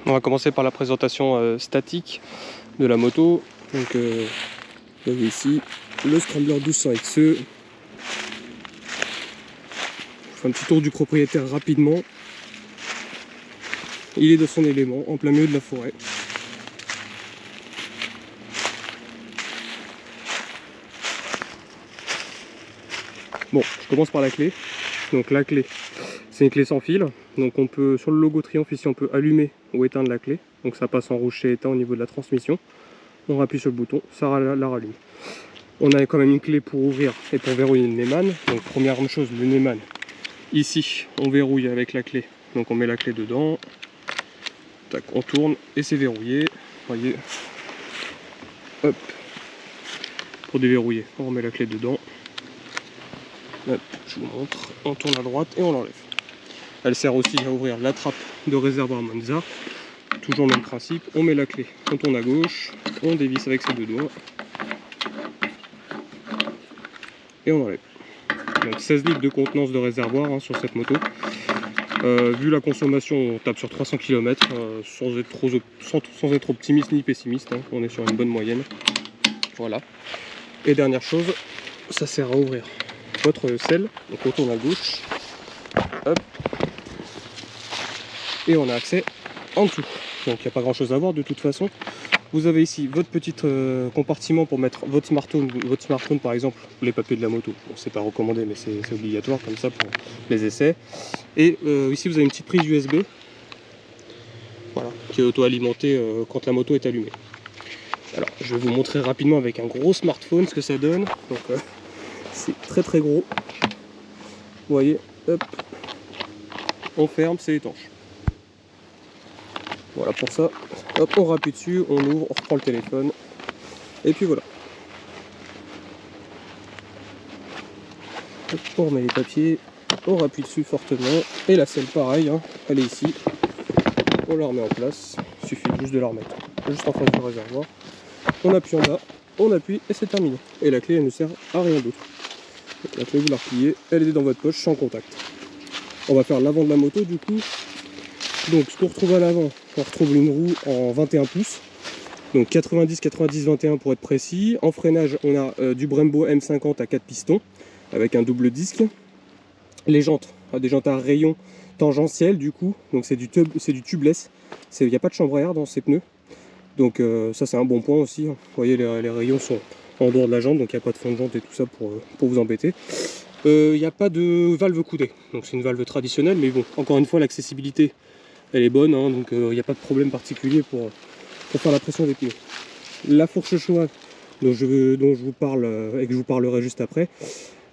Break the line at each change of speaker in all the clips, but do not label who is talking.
On va commencer par la présentation statique de la moto. Donc vous avez ici le Scrambler 1200 XE. Je fais un petit tour du propriétaire rapidement. Il est dans son élément, en plein milieu de la forêt. Bon, je commence par la clé. Donc la clé, c'est une clé sans fil. Donc on peut, sur le logo Triumph ici, on peut allumer ou éteindre la clé. Donc ça passe en rouge chez éteint au niveau de la transmission. On appuie sur le bouton, ça la rallume. On a quand même une clé pour ouvrir et pour verrouiller le Neyman. Donc première chose, le Neyman. Ici, on verrouille avec la clé. Donc on met la clé dedans. Tac, on tourne et c'est verrouillé. Vous voyez. Hop. Pour déverrouiller, on remet la clé dedans. Hop, je vous montre. On tourne à droite et on l'enlève. Elle sert aussi à ouvrir la trappe de réservoir Monza. Toujours le même principe. On met la clé, on tourne à gauche, on dévisse avec ses deux doigts. Et on enlève. Donc 16 litres de contenance de réservoir sur cette moto. Vu la consommation, on tape sur 300 km sans être optimiste ni pessimiste. On est sur une bonne moyenne. Voilà. Et dernière chose, ça sert à ouvrir votre selle. Donc on tourne à gauche. Hop. Et on a accès en dessous. Donc il n'y a pas grand chose à voir de toute façon. Vous avez ici votre petit compartiment pour mettre votre smartphone par exemple, les papiers de la moto. Bon, c'est pas recommandé mais c'est obligatoire comme ça pour les essais. Et ici vous avez une petite prise USB, voilà, qui est auto-alimentée quand la moto est allumée. Alors je vais vous montrer rapidement avec un gros smartphone ce que ça donne. Donc c'est très gros. Vous voyez, hop, on ferme, c'est étanche. Voilà pour ça, hop, on rappuie dessus, on ouvre, on reprend le téléphone, et puis voilà. Hop, on remet les papiers, on rappuie dessus fortement, et la selle pareil, elle est ici, on la remet en place, il suffit juste de la remettre juste en face du réservoir, on appuie en bas, on appuie, et c'est terminé. Et la clé elle ne sert à rien d'autre. La clé vous la repliez, elle est dans votre poche sans contact. On va faire l'avant de la moto du coup. Donc ce qu'on retrouve à l'avant, on retrouve une roue en 21 pouces, donc 90-90-21 pour être précis. En freinage, on a du Brembo M50 à 4 pistons, avec un double disque. Les jantes, des jantes à rayons tangentiels du coup, donc c'est du tubeless, il n'y a pas de chambre à air dans ces pneus. Donc ça c'est un bon point aussi, vous voyez les rayons sont en dehors de la jante, donc il n'y a pas de fond de jante et tout ça pour vous embêter. Il n'y a pas de valve coudée, donc c'est une valve traditionnelle, mais bon, encore une fois l'accessibilité elle est bonne, donc il n'y a pas de problème particulier pour faire la pression des pneus. La fourche choix dont je vous parle et que je vous parlerai juste après,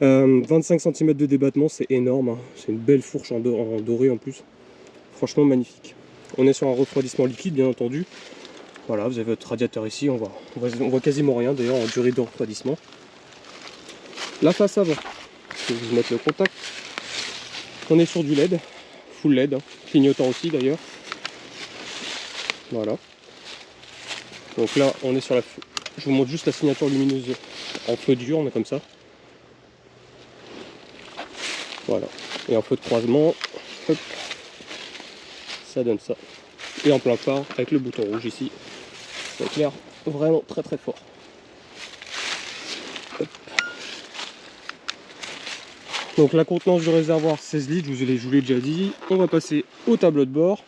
25 cm de débattement, c'est énorme, c'est une belle fourche en doré en plus, franchement magnifique. On est sur un refroidissement liquide bien entendu. Voilà, vous avez votre radiateur ici, on voit quasiment rien d'ailleurs en durée de refroidissement. La face avant, je vais vous mettre le contact. On est sur du LED, full LED, clignotant aussi d'ailleurs. Voilà. Donc là on est sur la... Je vous montre juste la signature lumineuse en feu diurne comme ça. Voilà. Et en feu de croisement, hop, ça donne ça. Et en plein phare avec le bouton rouge ici. Ça éclaire vraiment très fort. Hop. Donc la contenance du réservoir 16 litres, je vous l'ai déjà dit. On va passer au tableau de bord.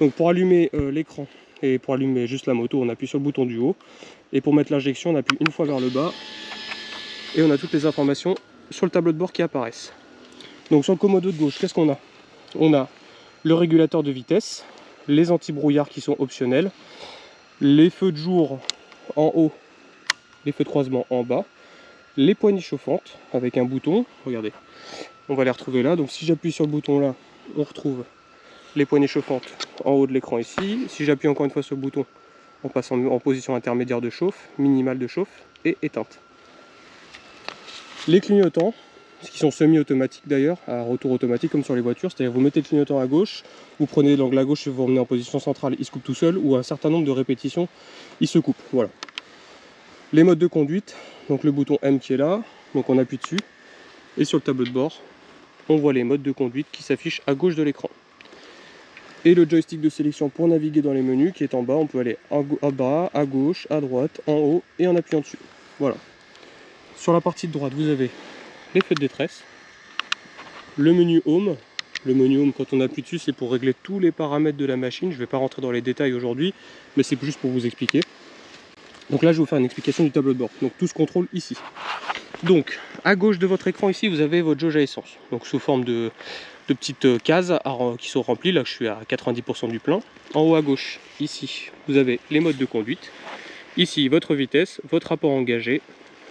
Donc pour allumer l'écran et pour allumer juste la moto, on appuie sur le bouton du haut. Et pour mettre l'injection, on appuie une fois vers le bas. Et on a toutes les informations sur le tableau de bord qui apparaissent. Donc sur le commodo de gauche, qu'est-ce qu'on a? On a le régulateur de vitesse, les anti-brouillards qui sont optionnels, les feux de jour en haut, les feux de croisement en bas, les poignées chauffantes avec un bouton, regardez, on va les retrouver là. Donc si j'appuie sur le bouton là, on retrouve les poignées chauffantes en haut de l'écran ici. Si j'appuie encore une fois sur le bouton, on passe en position intermédiaire de chauffe, minimale de chauffe et éteinte. Les clignotants, qui sont semi-automatiques d'ailleurs, à retour automatique comme sur les voitures, c'est-à-dire vous mettez le clignotant à gauche, vous prenez l'angle à gauche et vous remenez en position centrale, il se coupe tout seul, ou à un certain nombre de répétitions, il se coupe. Voilà. Les modes de conduite, donc le bouton M qui est là, donc on appuie dessus, et sur le tableau de bord, on voit les modes de conduite qui s'affichent à gauche de l'écran. Et le joystick de sélection pour naviguer dans les menus qui est en bas. On peut aller en bas, à gauche, à droite, en haut et en appuyant dessus. Voilà. Sur la partie de droite, vous avez les feux de détresse, le menu Home. Le menu Home, quand on appuie dessus, c'est pour régler tous les paramètres de la machine. Je ne vais pas rentrer dans les détails aujourd'hui, mais c'est juste pour vous expliquer. Donc là, je vais vous faire une explication du tableau de bord. Donc tout se contrôle ici. Donc, à gauche de votre écran ici, vous avez votre jauge à essence. Donc sous forme de petites cases qui sont remplies. Là, je suis à 90% du plein. En haut à gauche, ici, vous avez les modes de conduite. Ici, votre vitesse, votre rapport engagé,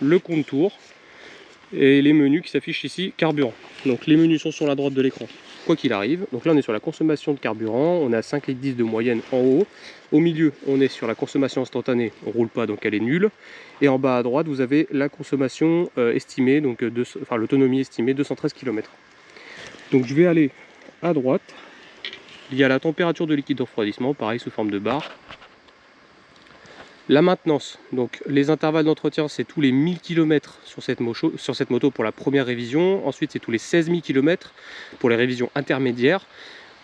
le contour et les menus qui s'affichent ici, carburant. Donc les menus sont sur la droite de l'écran, quoi qu'il arrive. Donc là, on est sur la consommation de carburant. On a 5,10 litres de moyenne en haut. Au milieu, on est sur la consommation instantanée. On ne roule pas, donc elle est nulle. Et en bas à droite, vous avez la consommation estimée, donc l'autonomie estimée, 213 km. Donc je vais aller à droite. Il y a la température de liquide de refroidissement, pareil sous forme de barre. La maintenance, donc les intervalles d'entretien, c'est tous les 1000 km sur cette moto pour la première révision. Ensuite, c'est tous les 16 000 km pour les révisions intermédiaires.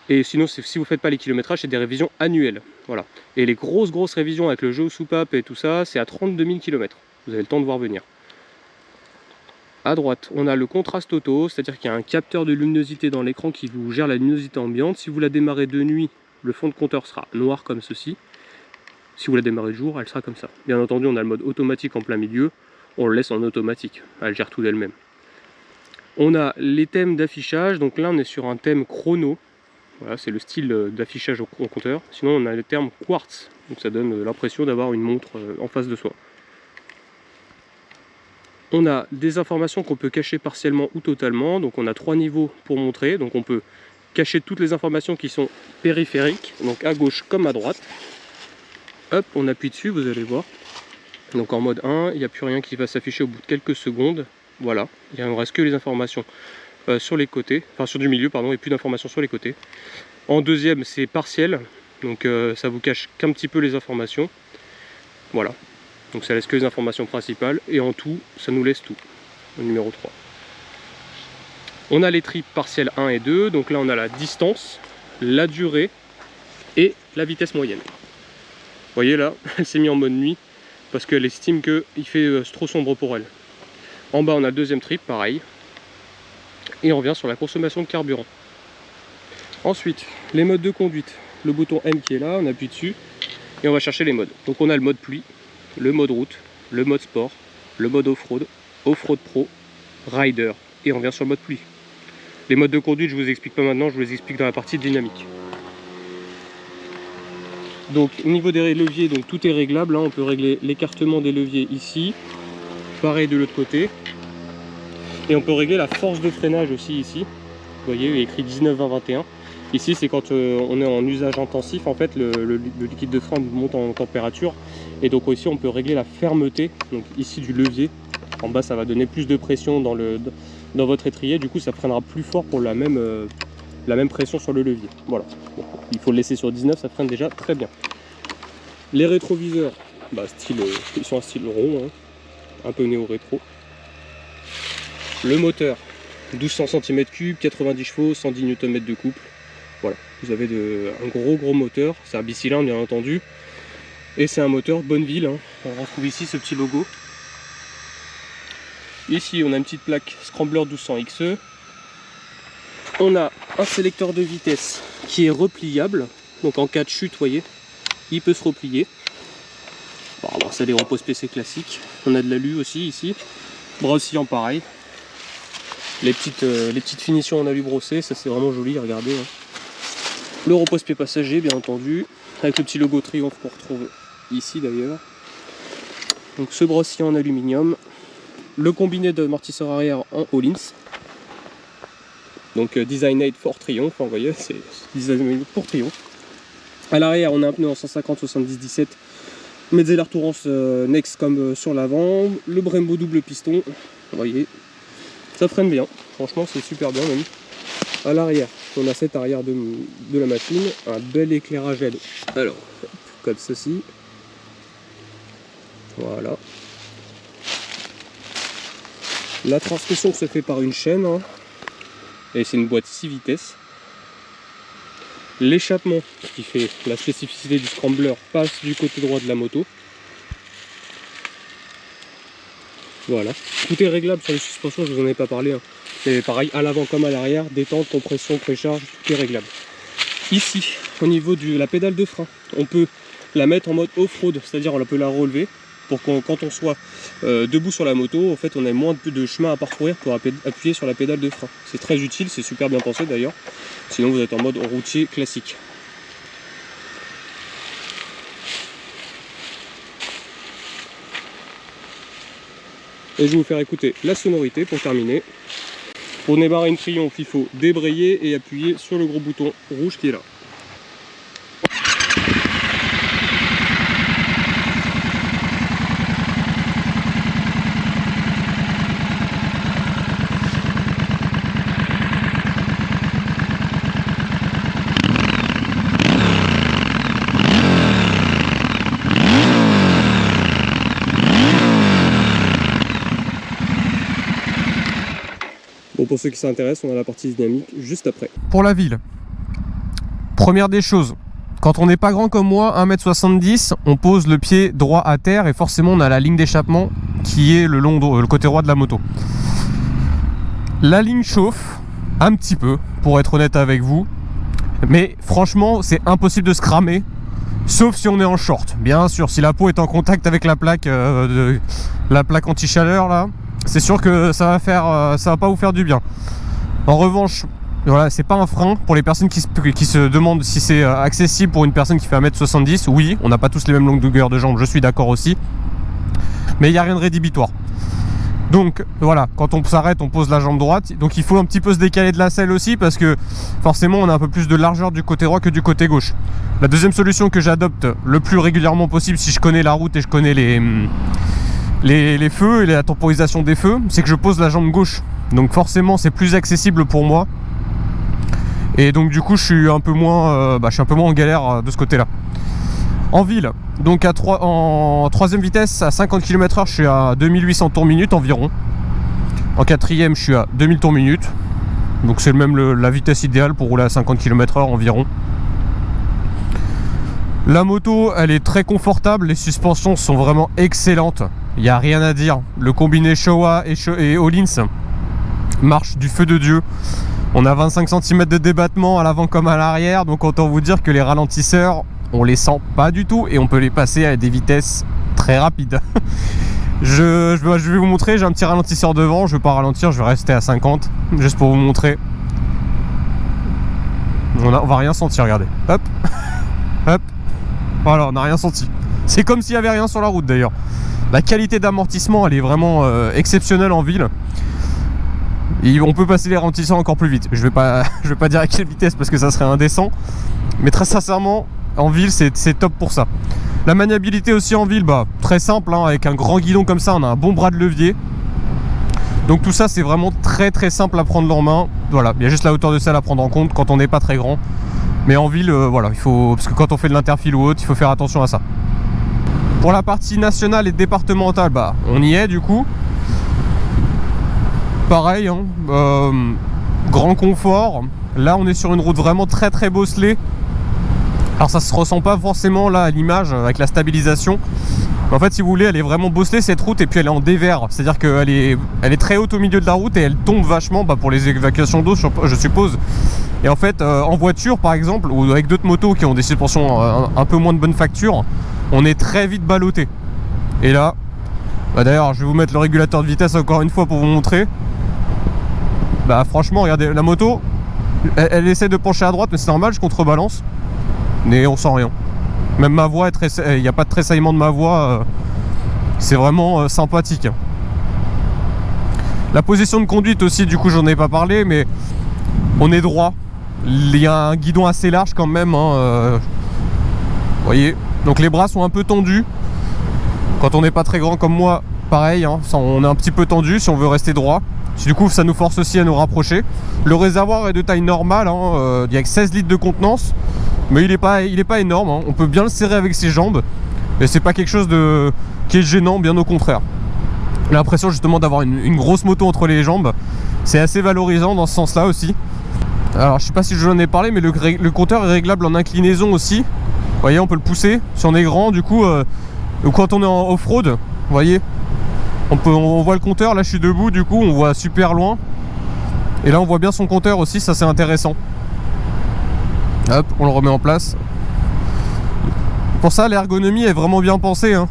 Et sinon, si vous ne faites pas les kilométrages, c'est des révisions annuelles. Voilà. Et les grosses révisions avec le jeu soupape et tout ça, c'est à 32 000 km. Vous avez le temps de voir venir. À droite, on a le contraste auto, c'est-à-dire qu'il y a un capteur de luminosité dans l'écran qui vous gère la luminosité ambiante. Si vous la démarrez de nuit, le fond de compteur sera noir comme ceci. Si vous la démarrez de jour, elle sera comme ça. Bien entendu, on a le mode automatique en plein milieu. On le laisse en automatique. Elle gère tout d'elle-même. On a les thèmes d'affichage. Donc là, on est sur un thème chrono. Voilà, c'est le style d'affichage au compteur. Sinon, on a le terme quartz. Donc ça donne l'impression d'avoir une montre en face de soi. On a des informations qu'on peut cacher partiellement ou totalement. Donc on a 3 niveaux pour montrer. Donc on peut cacher toutes les informations qui sont périphériques. Donc à gauche comme à droite. Hop, on appuie dessus, vous allez voir. Donc en mode 1, il n'y a plus rien qui va s'afficher au bout de quelques secondes. Voilà, il ne me reste que les informations sur les côtés, enfin sur du milieu, pardon, et plus d'informations sur les côtés. En deuxième, c'est partiel, donc ça vous cache qu'un petit peu les informations. Voilà, donc ça laisse que les informations principales, et en tout, ça nous laisse tout, au numéro 3. On a les tripes partielles 1 et 2, donc là on a la distance, la durée et la vitesse moyenne. Vous voyez là, elle s'est mise en mode nuit parce qu'elle estime qu'il fait trop sombre pour elle. En bas, on a le deuxième trip, pareil. Et on revient sur la consommation de carburant. Ensuite, les modes de conduite. Le bouton M qui est là, on appuie dessus et on va chercher les modes. Donc on a le mode pluie, le mode route, le mode sport, le mode off-road, off-road pro, rider. Et on revient sur le mode pluie. Les modes de conduite, je ne vous explique pas maintenant, je vous les explique dans la partie dynamique. Donc au niveau des leviers, donc tout est réglable, hein. On peut régler l'écartement des leviers ici, pareil de l'autre côté. Et on peut régler la force de freinage aussi ici. Vous voyez, il est écrit 19, 20, 21. Ici c'est quand on est en usage intensif, en fait le liquide de frein monte en température. Et donc ici on peut régler la fermeté, donc ici du levier. En bas ça va donner plus de pression dans votre étrier, du coup ça freinera plus fort pour la même pression sur le levier. Voilà. Bon, il faut le laisser sur 19, ça freine déjà très bien. Les rétroviseurs, ils sont un style rond, hein, un peu néo-rétro. Le moteur, 1200 cm3, 90 chevaux, 110 Nm de couple. Voilà, vous avez un gros moteur, c'est un bicylindre bien entendu. Et c'est un moteur Bonneville, hein. On retrouve ici ce petit logo. Ici on a une petite plaque Scrambler 1200 XE. On a un sélecteur de vitesse qui est repliable, donc en cas de chute, vous voyez, il peut se replier. Bon, alors c'est des repose PC classiques. On a de l'alu aussi ici, bras oscillant pareil. Les petites finitions en alu brossé, ça c'est vraiment joli, regardez. Hein. Le repose-pied passager, bien entendu, avec le petit logo Triomphe qu'on retrouve ici d'ailleurs. Donc ce bras oscillant en aluminium. Le combiné d'amortisseur arrière en Öhlins. Donc Designed for Triomphe, vous voyez, c'est designé pour Triomphe. À l'arrière, on a un pneu en 150-70-17 Metzeler Tourance Next comme sur l'avant. Le Brembo double piston, vous voyez, ça freine bien, franchement c'est super bien même. À l'arrière, on a cette arrière de la machine, un bel éclairage LED. Alors, comme ceci. Voilà. La transmission se fait par une chaîne, hein. Et c'est une boîte 6 vitesses. L'échappement, qui fait la spécificité du scrambler, passe du côté droit de la moto. Voilà. Tout est réglable sur les suspensions, je vous en ai pas parlé. Hein. C'est pareil à l'avant comme à l'arrière, détente, compression, précharge, tout est réglable. Ici, au niveau de la pédale de frein, on peut la mettre en mode off-road, c'est-à-dire on peut la relever pour qu'on, quand on soit debout sur la moto, en fait on ait moins de chemin à parcourir pour appuyer sur la pédale de frein. C'est très utile, c'est super bien pensé d'ailleurs. Sinon vous êtes en mode routier classique. Et je vais vous faire écouter la sonorité pour terminer. Pour démarrer une triomphe, il faut débrayer et appuyer sur le gros bouton rouge qui est là. Bon, pour ceux qui s'intéressent, on a la partie dynamique juste après. Pour la ville, première des choses, quand on n'est pas grand comme moi, 1m70, on pose le pied droit à terre et forcément on a la ligne d'échappement qui est le côté droit de la moto. La ligne chauffe un petit peu, pour être honnête avec vous, mais franchement c'est impossible de se cramer, sauf si on est en short. Bien sûr, si la peau est en contact avec la plaque anti-chaleur là, c'est sûr que ça va pas vous faire du bien. En revanche, voilà, c'est pas un frein pour les personnes qui se demandent si c'est accessible pour une personne qui fait 1m70. Oui, on n'a pas tous les mêmes longueurs de jambes, je suis d'accord aussi, mais il n'y a rien de rédhibitoire. Donc voilà, quand on s'arrête, on pose la jambe droite. Donc il faut un petit peu se décaler de la selle aussi, parce que forcément on a un peu plus de largeur du côté droit que du côté gauche. La deuxième solution que j'adopte le plus régulièrement possible, si je connais la route et je connais les feux et la temporisation des feux, c'est que je pose la jambe gauche. Donc forcément c'est plus accessible pour moi. Et donc du coup je suis un peu moins en galère de ce côté là. En ville, donc en troisième vitesse à 50 km/h, je suis à 2800 tours minute environ. En quatrième je suis à 2000 tours minute. Donc c'est même la vitesse idéale pour rouler à 50 km/h environ. La moto elle est très confortable, les suspensions sont vraiment excellentes. Il n'y a rien à dire. Le combiné Showa et Öhlins marche du feu de Dieu. On a 25 cm de débattement à l'avant comme à l'arrière, donc autant vous dire que les ralentisseurs, on les sent pas du tout et on peut les passer à des vitesses très rapides. Je vais vous montrer, j'ai un petit ralentisseur devant, je vais pas ralentir, je vais rester à 50, juste pour vous montrer. On va rien sentir, regardez. Hop, hop, voilà, on n'a rien senti. C'est comme s'il n'y avait rien sur la route d'ailleurs. La qualité d'amortissement elle est vraiment exceptionnelle en ville. Et on peut passer les ralentisseurs encore plus vite. Je vais pas dire à quelle vitesse parce que ça serait indécent. Mais très sincèrement, en ville c'est top pour ça. La maniabilité aussi en ville, très simple, hein, avec un grand guidon comme ça, on a un bon bras de levier. Donc tout ça c'est vraiment très très simple à prendre en main. Voilà, il y a juste la hauteur de selle à prendre en compte quand on n'est pas très grand. Mais en ville, voilà, il faut, parce que quand on fait de l'interfile ou autre, il faut faire attention à ça. Pour la partie nationale et départementale, on y est du coup. Pareil, hein, grand confort. Là on est sur une route vraiment très très bosselée. Alors ça se ressent pas forcément là à l'image avec la stabilisation. Mais en fait si vous voulez elle est vraiment bosselée cette route, et puis elle est en dévers. C'est à dire qu'elle est très haute au milieu de la route et elle tombe vachement pour les évacuations d'eau je suppose. Et en fait en voiture par exemple, ou avec d'autres motos qui ont des suspensions un peu moins de bonne facture, on est très vite ballotté. Et là, d'ailleurs je vais vous mettre le régulateur de vitesse encore une fois pour vous montrer. Franchement regardez, la moto elle essaie de pencher à droite mais c'est normal, je contrebalance. Mais on sent rien. Même ma voix, il n'y a pas de tressaillement de ma voix. C'est vraiment sympathique. La position de conduite aussi, du coup j'en ai pas parlé, mais on est droit. Il y a un guidon assez large quand même, hein, vous voyez. Donc les bras sont un peu tendus. Quand on n'est pas très grand comme moi, pareil, hein, on est un petit peu tendu si on veut rester droit. Du coup ça nous force aussi à nous rapprocher. Le réservoir est de taille normale, hein, il y a que 16 litres de contenance. Mais il est pas énorme, hein. On peut bien le serrer avec ses jambes. Et c'est pas quelque chose qui est gênant, bien au contraire. J'ai l'impression justement d'avoir une grosse moto entre les jambes. C'est assez valorisant dans ce sens-là aussi. Alors je sais pas si je vous en ai parlé, mais le compteur est réglable en inclinaison aussi. Vous voyez, on peut le pousser si on est grand, du coup quand on est en off-road, vous voyez, on voit le compteur. Là je suis debout, du coup on voit super loin. Et là on voit bien son compteur aussi, ça c'est intéressant. Hop, on le remet en place. Pour ça l'ergonomie est vraiment bien pensée, hein.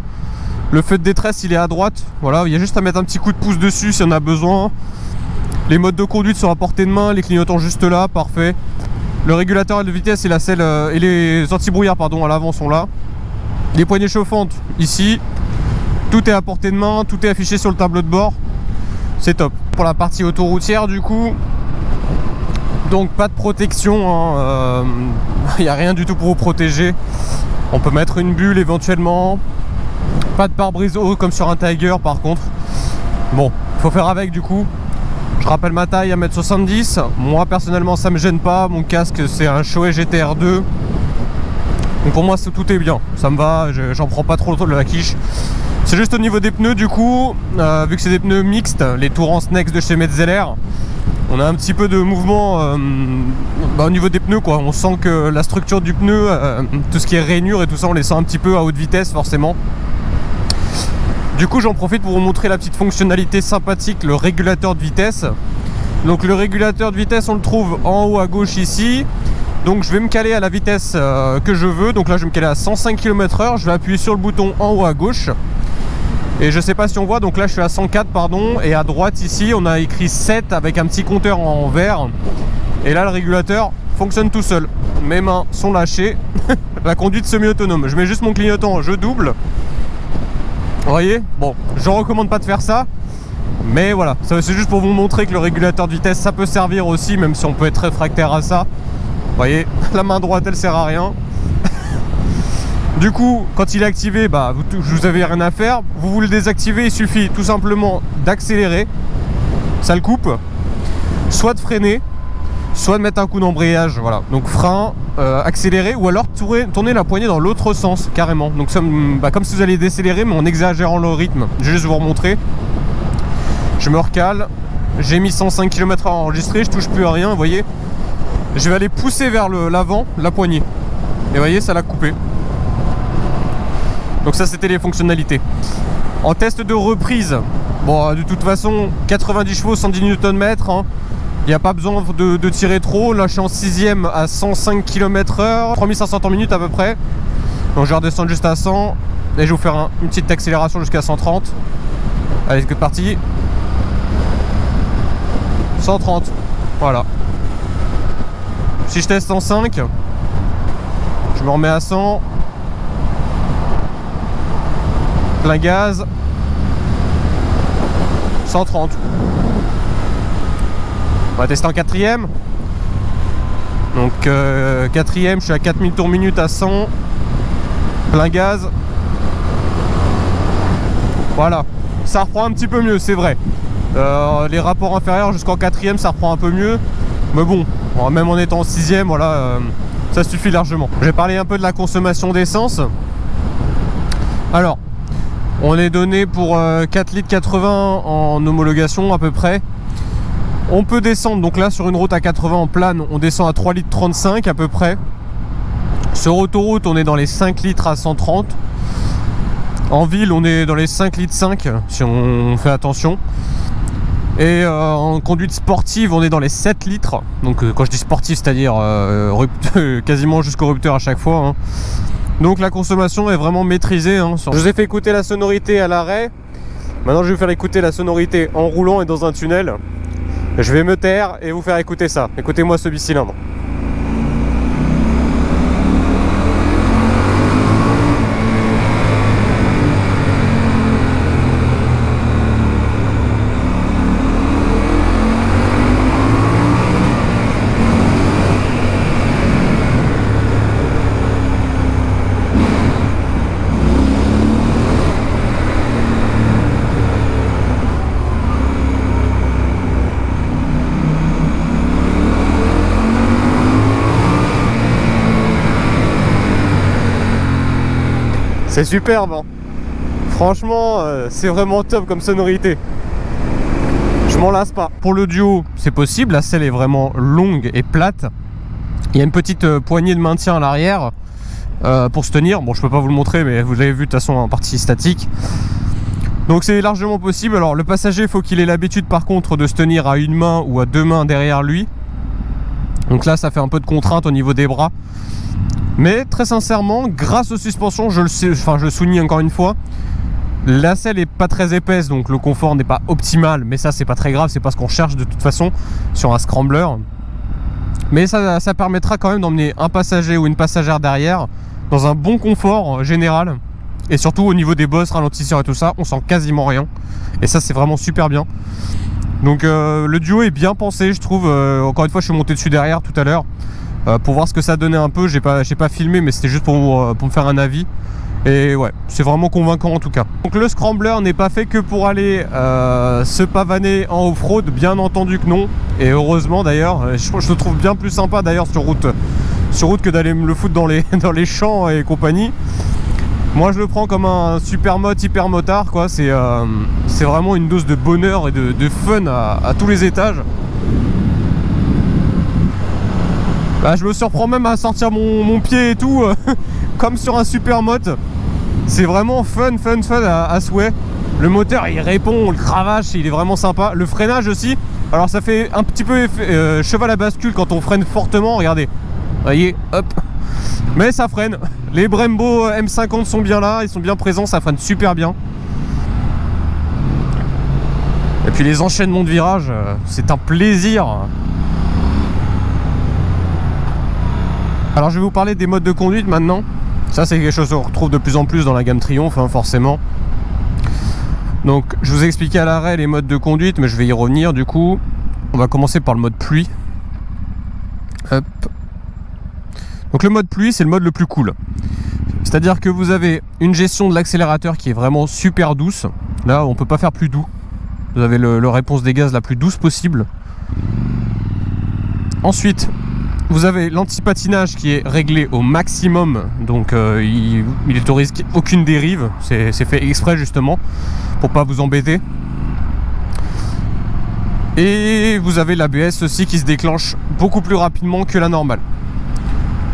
Le feu de détresse il est à droite, voilà, il y a juste à mettre un petit coup de pouce dessus si on a besoin. Les modes de conduite sont à portée de main, les clignotants juste là, parfait. Le régulateur de vitesse et la selle et les anti-brouillard pardon à l'avant sont là. Les poignées chauffantes ici. Tout est à portée de main, tout est affiché sur le tableau de bord. C'est top. Pour la partie autoroutière du coup, donc pas de protection, hein, y a rien du tout pour vous protéger. On peut mettre une bulle éventuellement. Pas de pare-brise haut comme sur un Tiger par contre. Bon, faut faire avec du coup. Je rappelle ma taille, 1m70. Moi personnellement ça me gêne pas. Mon casque c'est un Shoei GTR 2. Donc pour moi tout est bien. Ça me va, j'en prends pas trop de la quiche. C'est juste au niveau des pneus du coup. Vu que c'est des pneus mixtes, les Tourance Next de chez Metzeler, on a un petit peu de mouvement au niveau des pneus quoi. On sent que la structure du pneu, tout ce qui est rainure et tout ça, on les sent un petit peu à haute vitesse forcément. Du coup j'en profite pour vous montrer la petite fonctionnalité sympathique, le régulateur de vitesse. Donc le régulateur de vitesse on le trouve en haut à gauche ici. Donc je vais me caler à la vitesse que je veux. Donc là je vais me caler à 105 km/h. Je vais appuyer sur le bouton en haut à gauche. Et je sais pas si on voit, donc là je suis à 104 pardon. Et à droite ici on a écrit 7 avec un petit compteur en vert. Et là le régulateur fonctionne tout seul. Mes mains sont lâchées. La conduite semi-autonome. Je mets juste mon clignotant, je double. Vous voyez, bon, je recommande pas de faire ça, mais voilà, c'est juste pour vous montrer que le régulateur de vitesse ça peut servir aussi, même si on peut être réfractaire à ça. Vous voyez, la main droite elle sert à rien. Du coup, quand il est activé, bah vous avez rien à faire. Vous le désactivez, il suffit tout simplement d'accélérer, ça le coupe, soit de freiner, soit de mettre un coup d'embrayage, voilà. Donc frein, accélérer, ou alors tourner la poignée dans l'autre sens, carrément. Donc comme si vous alliez décélérer, mais en exagérant le rythme. Je vais juste vous remontrer. Je me recale, j'ai mis 105 km/h enregistré, je touche plus à rien, vous voyez. Je vais aller pousser vers l'avant, la poignée. Et vous voyez, ça l'a coupé. Donc ça c'était les fonctionnalités. En test de reprise, bon de toute façon 90 chevaux, 110 Nm, hein. Il n'y a pas besoin de tirer trop. Là je suis en 6ème à 105 km/h, 3500 en minute à peu près. Donc je vais redescendre juste à 100. Et je vais vous faire une petite accélération jusqu'à 130. Allez, c'est parti. 130. Voilà. Si je teste 105, je me remets à 100. Plein gaz. 130. On va tester en 4ème. Donc 4ème, je suis à 4000 tours minute à 100. Plein gaz. Voilà. Ça reprend un petit peu mieux, c'est vrai. Les rapports inférieurs jusqu'en 4ème, ça reprend un peu mieux. Mais bon, même en étant en 6ème, voilà, ça suffit largement. Je vais parler un peu de la consommation d'essence. Alors, on est donné pour 4,80 litres en homologation à peu près. On peut descendre, donc là sur une route à 80 en plane, on descend à 3,35 litres à peu près. Sur autoroute, on est dans les 5 litres à 130. En ville, on est dans les 5,5 litres si on fait attention. Et en conduite sportive, on est dans les 7 litres. Donc quand je dis sportive, c'est-à-dire quasiment jusqu'au rupteur à chaque fois, hein. Donc la consommation est vraiment maîtrisée, hein. Je vous ai fait écouter la sonorité à l'arrêt. Maintenant je vais vous faire écouter la sonorité en roulant et dans un tunnel. Je vais me taire et vous faire écouter ça. Écoutez-moi ce bicylindre. C'est superbe, hein. Franchement, c'est vraiment top comme sonorité. Je m'en lasse pas. Pour le duo, c'est possible. La selle est vraiment longue et plate. Il y a une petite poignée de maintien à l'arrière pour se tenir. Bon, je peux pas vous le montrer, mais vous l'avez vu de toute façon en partie statique. Donc c'est largement possible. Alors le passager, il faut qu'il ait l'habitude par contre de se tenir à une main ou à deux mains derrière lui. Donc là, ça fait un peu de contrainte au niveau des bras. Mais très sincèrement, grâce aux suspensions, je le souligne encore une fois, la selle est pas très épaisse, donc le confort n'est pas optimal. Mais ça, c'est pas très grave, c'est pas ce qu'on cherche de toute façon sur un scrambler. Mais ça permettra quand même d'emmener un passager ou une passagère derrière dans un bon confort général. Et surtout au niveau des bosses, ralentisseurs et tout ça, on sent quasiment rien. Et ça, c'est vraiment super bien. Donc le duo est bien pensé, je trouve. Encore une fois, je suis monté dessus derrière tout à l'heure pour voir ce que ça donnait un peu. J'ai pas filmé, mais c'était juste pour me faire un avis. Et ouais, c'est vraiment convaincant en tout cas. Donc le scrambler n'est pas fait que pour aller se pavaner en off-road, bien entendu que non. Et heureusement d'ailleurs, je le trouve bien plus sympa d'ailleurs sur route que d'aller me le foutre dans les champs et compagnie. Moi je le prends comme un super mode hyper motard quoi. C'est vraiment une dose de bonheur et de fun à tous les étages. Là, je me surprends même à sortir mon pied et tout comme sur un super mode. C'est vraiment fun à souhait. Le moteur il répond, le cravache il est vraiment sympa. Le freinage aussi, alors ça fait un petit peu cheval à bascule quand on freine fortement, regardez. Voyez, hop. Mais ça freine. Les Brembo M50 sont bien là, ils sont bien présents, ça freine super bien. Et puis les enchaînements de virages, c'est un plaisir. Alors je vais vous parler des modes de conduite maintenant. Ça c'est quelque chose qu'on retrouve de plus en plus dans la gamme Triumph, hein, forcément. Donc je vous ai expliqué à l'arrêt les modes de conduite, mais je vais y revenir du coup. On va commencer par le mode pluie. Hop. Donc le mode pluie, c'est le mode le plus cool. C'est-à-dire que vous avez une gestion de l'accélérateur qui est vraiment super douce. Là, on peut pas faire plus doux. Vous avez le réponse des gaz la plus douce possible. Ensuite, vous avez l'anti-patinage qui est réglé au maximum. Donc il autorise aucune dérive. C'est fait exprès justement pour pas vous embêter. Et vous avez l'ABS aussi qui se déclenche beaucoup plus rapidement que la normale.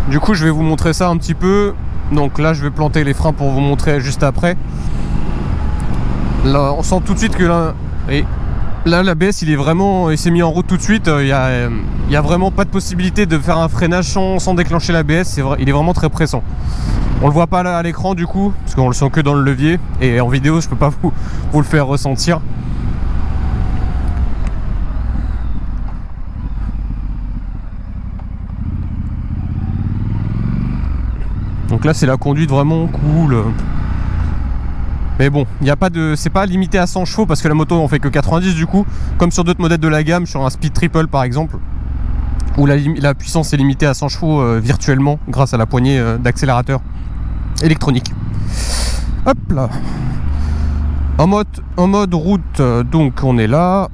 Du coup je vais vous montrer ça un petit peu. Donc là je vais planter les freins pour vous montrer juste après. Là on sent tout de suite que là l'ABS il s'est mis en route tout de suite. Il y a vraiment pas de possibilité de faire un freinage sans déclencher l'ABS. Il est vraiment très pressant. On le voit pas là à l'écran du coup parce qu'on le sent que dans le levier. Et en vidéo je peux pas vous le faire ressentir. Donc là c'est la conduite vraiment cool. Mais bon, c'est pas limité à 100 chevaux parce que la moto en fait que 90 du coup, comme sur d'autres modèles de la gamme, sur un Speed Triple par exemple, où la puissance est limitée à 100 chevaux virtuellement grâce à la poignée d'accélérateur électronique. Hop là. En mode route, donc on est là.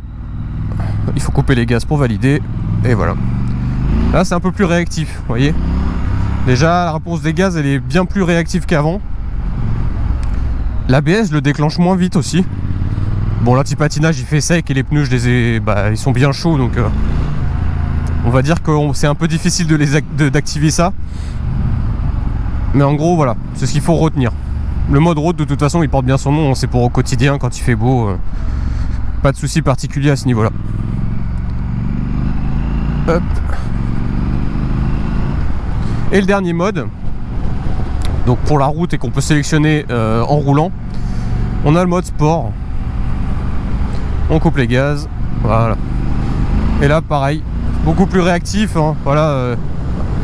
Il faut couper les gaz pour valider. Et voilà. Là c'est un peu plus réactif, vous voyez. Déjà, la réponse des gaz, elle est bien plus réactive qu'avant. L'ABS le déclenche moins vite aussi. Bon, l'anti-patinage, il fait sec et les pneus, ils sont bien chauds, donc on va dire que c'est un peu difficile d'activer ça. Mais en gros, voilà, c'est ce qu'il faut retenir. Le mode road, de toute façon, il porte bien son nom. C'est pour au quotidien, quand il fait beau. Pas de souci particulier à ce niveau-là. Hop. Et le dernier mode, donc pour la route et qu'on peut sélectionner en roulant, on a le mode sport. On coupe les gaz, voilà. Et là pareil, beaucoup plus réactif, hein, voilà.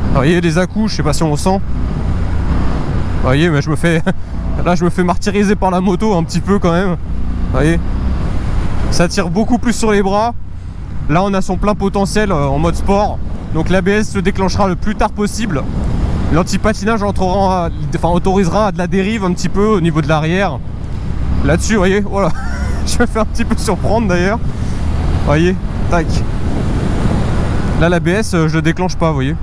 Vous voyez les à-coups, je sais pas si on le sent. Vous voyez, mais je me fais martyriser par la moto un petit peu quand même. Vous voyez, ça tire beaucoup plus sur les bras. Là on a son plein potentiel en mode sport. Donc l'ABS se déclenchera le plus tard possible. L'anti-patinage autorisera de la dérive un petit peu au niveau de l'arrière. Là-dessus, vous voyez, voilà. Je me fais un petit peu surprendre d'ailleurs. Vous voyez, tac. Là l'ABS je le déclenche pas, vous voyez.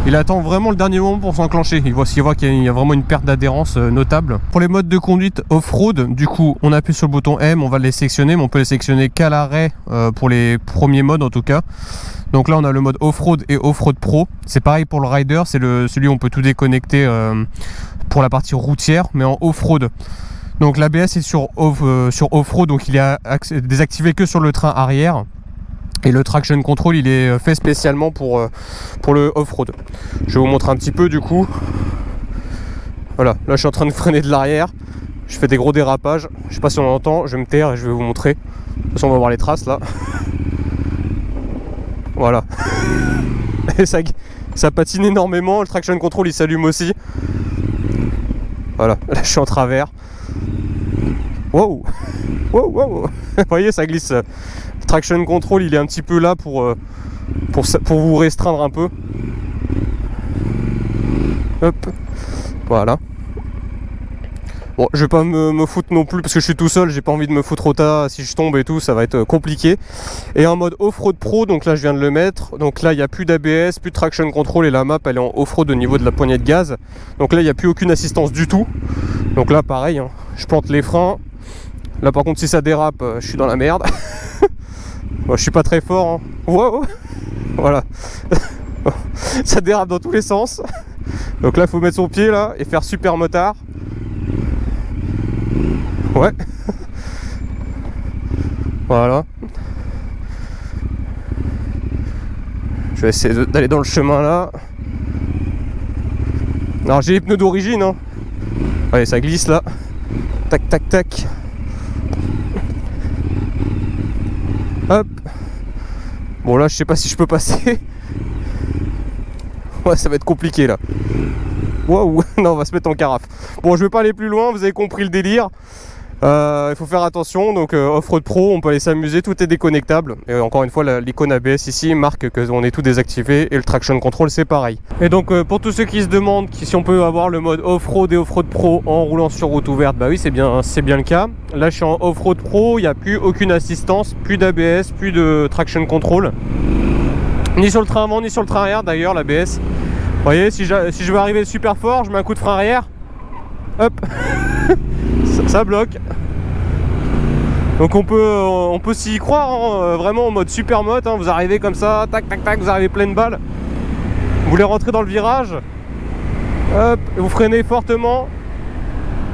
Il attend vraiment le dernier moment pour s'enclencher. Il voit qu'il y a vraiment une perte d'adhérence notable. Pour les modes de conduite off-road, du coup, on appuie sur le bouton M, on va les sélectionner, mais on peut les sélectionner qu'à l'arrêt pour les premiers modes en tout cas. Donc là, on a le mode off-road et off-road pro. C'est pareil pour le rider, c'est celui où on peut tout déconnecter pour la partie routière, mais en off-road. Donc l'ABS est sur off-road, donc il est désactivé que sur le train arrière. Et le traction control, il est fait spécialement pour le off-road. Je vais vous montrer un petit peu du coup. Voilà, là je suis en train de freiner de l'arrière. Je fais des gros dérapages. Je sais pas si on entend, je vais me taire et je vais vous montrer. De toute façon, on va voir les traces là. Voilà. Et ça patine énormément. Le traction control, il s'allume aussi. Voilà, là je suis en travers. Wow, wow, wow. Vous voyez, ça glisse. Le traction control, il est un petit peu là pour vous restreindre un peu. Hop, voilà. Bon, je vais pas me foutre non plus parce que je suis tout seul, j'ai pas envie de me foutre au tas. Si je tombe et tout, ça va être compliqué. Et en mode off-road pro, donc là je viens de le mettre. Donc là il n'y a plus d'ABS, plus de traction control et la map elle est en off-road au niveau de la poignée de gaz. Donc là il n'y a plus aucune assistance du tout. Donc là pareil, hein, je plante les freins. Là par contre si ça dérape, je suis dans la merde. Bon, je suis pas très fort. Hein. Wow. Voilà. Ça dérape dans tous les sens. Donc là il faut mettre son pied là et faire super motard. Ouais. Voilà. Je vais essayer d'aller dans le chemin là. Alors j'ai les pneus d'origine hein. Allez, ça glisse là. Tac tac tac. Hop. Bon là je sais pas si je peux passer. Ouais, ça va être compliqué là. Waouh. Non, on va se mettre en carafe. Bon, je vais pas aller plus loin, vous avez compris le délire. Il faut faire attention, donc off-road pro, on peut aller s'amuser, tout est déconnectable. Et encore une fois, l'icône ABS ici marque qu'on est tout désactivé et le traction control c'est pareil. Et donc pour tous ceux qui se demandent si on peut avoir le mode off-road et off-road pro en roulant sur route ouverte, bah oui c'est bien le cas. Là je suis en off-road pro, il n'y a plus aucune assistance, plus d'ABS, plus de traction control. Ni sur le train avant, ni sur le train arrière d'ailleurs l'ABS. Vous voyez, si je veux arriver super fort, je mets un coup de frein arrière. Hop. ça bloque. Donc on peut s'y croire, hein, vraiment en mode super mode, hein, vous arrivez comme ça, tac tac tac, vous arrivez pleine balle. Vous voulez rentrer dans le virage, hop, et vous freinez fortement,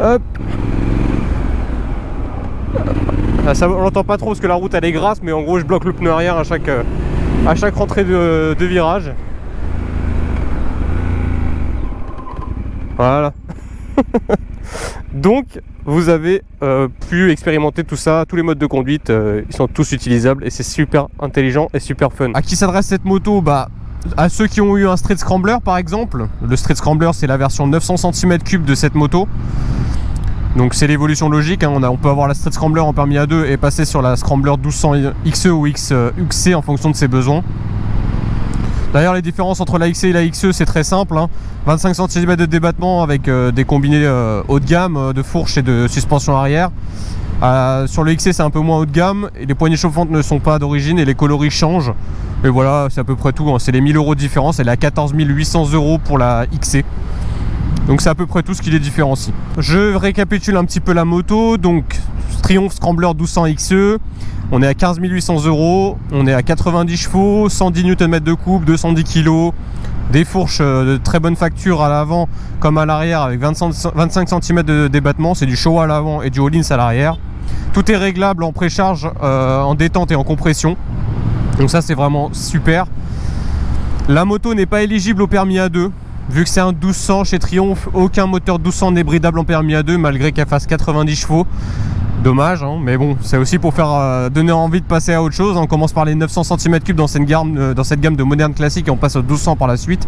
hop. Là, ça, on l'entend pas trop parce que la route elle est grasse, mais en gros je bloque le pneu arrière à chaque rentrée de virage. Voilà. Donc vous avez pu expérimenter tout ça, tous les modes de conduite, ils sont tous utilisables et c'est super intelligent et super fun. À qui s'adresse cette moto? Bah à ceux qui ont eu un Street Scrambler par exemple. Le Street Scrambler c'est la version 900 cm3 de cette moto. Donc c'est l'évolution logique, hein. On peut avoir la Street Scrambler en permis A2 et passer sur la Scrambler 1200 XE ou XC en fonction de ses besoins. D'ailleurs les différences entre la XC et la XE c'est très simple, hein. 25 cm de débattement avec des combinés haut de gamme de fourche et de suspension arrière. Sur le XC c'est un peu moins haut de gamme et les poignées chauffantes ne sont pas d'origine et les coloris changent. Et voilà, c'est à peu près tout, hein. C'est les 1000 € de différence, elle est à 14 800 € pour la XC. Donc c'est à peu près tout ce qui les différencie. Je récapitule un petit peu la moto. Donc Triumph Scrambler 1200 XE, on est à 15 800 €, on est à 90 chevaux, 110 Nm de couple, 210 kg, des fourches de très bonne facture à l'avant comme à l'arrière avec 25 cm de débattement, c'est du Showa à l'avant et du Öhlins à l'arrière. Tout est réglable en précharge, en détente et en compression. Donc ça c'est vraiment super. La moto n'est pas éligible au permis A2. Vu que c'est un 1200 chez Triumph, aucun moteur 1200 n'est bridable en permis A2 malgré qu'elle fasse 90 chevaux. Dommage, hein, mais bon, c'est aussi pour faire donner envie de passer à autre chose. On commence par les 900 cm3 dans cette gamme de moderne classique et on passe au 1200 par la suite.